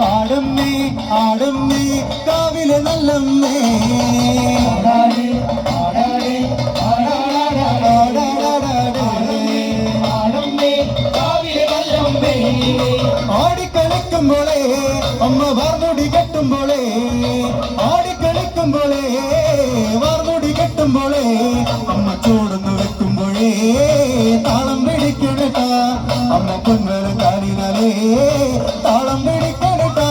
ആടമ്മേ ആടമ്മേ കാവിലെ നല്ലമ്മേ ആടിക്കളിക്കുമ്പോളേ അമ്മ വാർമുടി കെട്ടുമ്പോളേ ആടിക്കളിക്കുമ്പോളേ വാർമുടി കെട്ടുമ്പോളേ അമ്മ ചൂടുന്നു വെക്കുമ്പോഴേ താളം പിടിക്കണട്ടാ അമ്മ പൊന്നര കാലിനാലേ താളം പിടിക്കണട്ടാ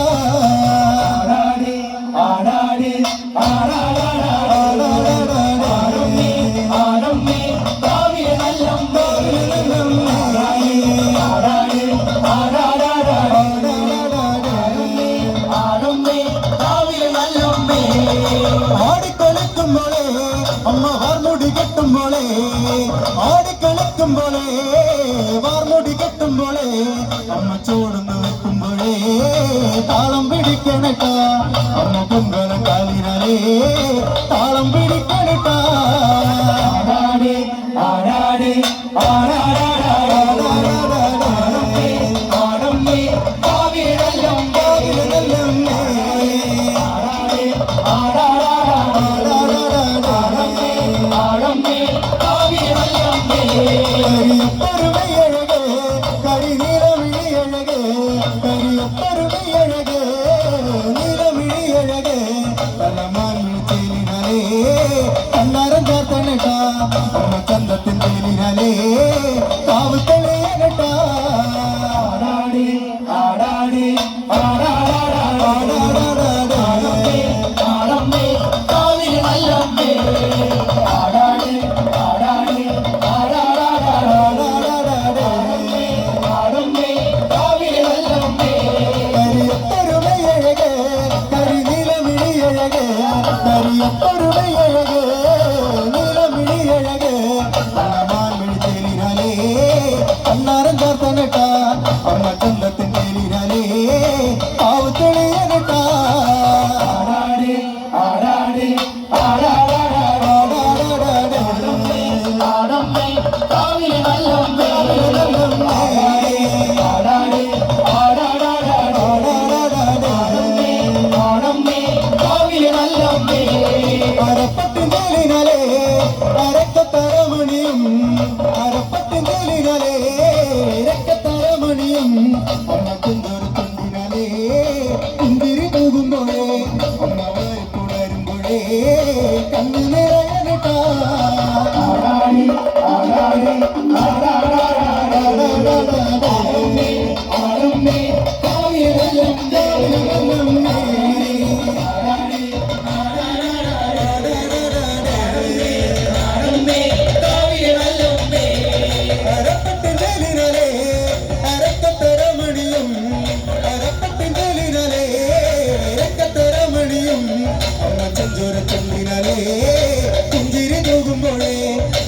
ആടാടി ആടമ്മേ കാവിലെ നല്ലമ്മേ ആടിക്കളിക്കുമ്പോളേ അമ്മ വാർമുടി കെട്ടുമ്പോളേ ആടിക്കളിക്കുമ്പോളേ വാർമുടി കെട്ടുമ്പോളേ അമ്മ ചോടുന്നു വെക്കുമ്പോഴേ താളം പിടിക്കണട്ടാ അമ്മ പൊങ്കല കാലിനാലേ താളം പിടിക്കണട്ടാ ആടാടി ആടമ്മേ കാവിലെ നല്ലമ്മേ കരിയൊപ്പരുമയഴകേ കരിനീലമിഴിയഴകേ കരിയൊപ്പരുമയഴകേ നീലമിഴിയഴകേ തലമാൻ തേലിനാലേ കണ്ണാരം ചേർത്തണട്ടാ അമ്മ ചന്തത്തിൻ തേലിനാലേ കാവ് തെളിയണട്ടാ ആടാടി കാവിലെ നല്ലമ്മേ കരിയൊപ്പരുമയഴകേ നീലമിഴിയഴകേ തലമാൻ തേലിനാലേ കണ്ണാരം ചേർത്തനട്ടാ അമ്മ ചന്തത്തിൻ തേലിനാലേ കാവ് തെളിയനട്ടാ ആടമ്മേ കാവിലെ നല്ലമ്മേ അരപ്പത്തിൻ തേലിനാലേ അരക്കത്തരമണിയും അരപ്പത്തിൻ തേലിനാലേ രക്കത്തരമണിയും അമ്മ കുന്തൊരു തുണ്ടിനാലേ കുന്തിരി പോകുമ്പോഴേ അമ്മ വാരിപ്പുണരുമ്പോഴേ കണ്ണു നിറയനട്ടാ ആടമ്മേ കാവിലെ നല്ലമ്മേ പുഞ്ചിരി തൂകുമ്പോഴേ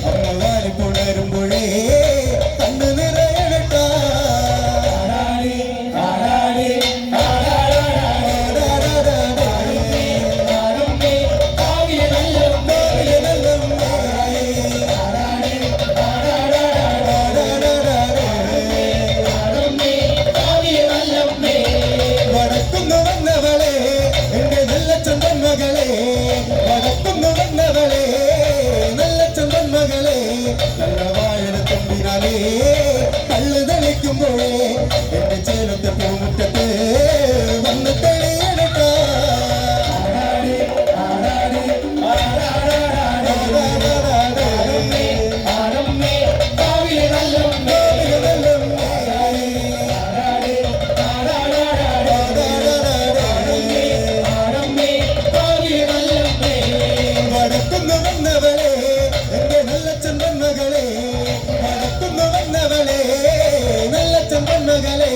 അമ്മ വാരി പുണരുമ്പോഴേ കണ്ണു നിറയണട്ടാ കാവിലെ നല്ലമ്മേ വടക്കുന്നു വന്നവളെ എന്റെ നല്ല ചന്തൻ മകളെ വടക്കുന്നു വന്നവളെ നല്ല ചന്തൻ മകളെ നല്ല വാഴ തുമ്പിനാലേ കള്ളു തെളിക്കുമ്പോഴേ എന്റെ ചേലത്തെ പൂമുറ്റത്ത് വന്ന് തെളിയണട്ടാ ആടമ്മേ കാവിലെ നല്ലമ്മേ വടക്കുന്നു വന്നവളെ എന്റെ നല്ല ചന്തൻ മകളെ വടക്കുന്നു വന്നവളെ നല്ല ചന്തൻ മകളെ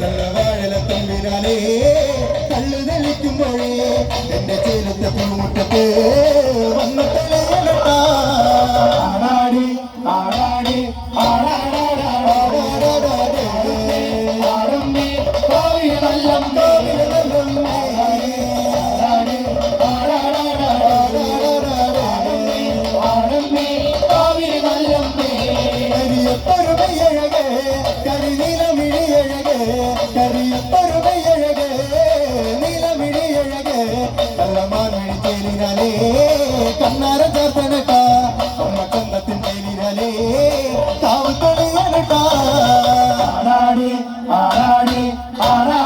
നല്ല വാഴല തുമ്പിനാലേ കള്ളു തെളിക്കുമ്പോഴേ എന്റെ ചേലത്തെ പൂമുറ്റത്ത് വന്ന് തെളിയണട്ടാ ആടമ്മേ കാവിലെ നല്ലമ്മേ കരിയൊപ്പരുമയഴകേ കരിനീലമിഴിയഴകേ മേലിനാലേ കണ്ണാര ചേർത്തനട്ടാ അമ്മ ചന്തത്തിൻ മേലിനാലേ കാവ് തൊഴിയനട്ടാ ആറാടി ആറാടി ആറാടി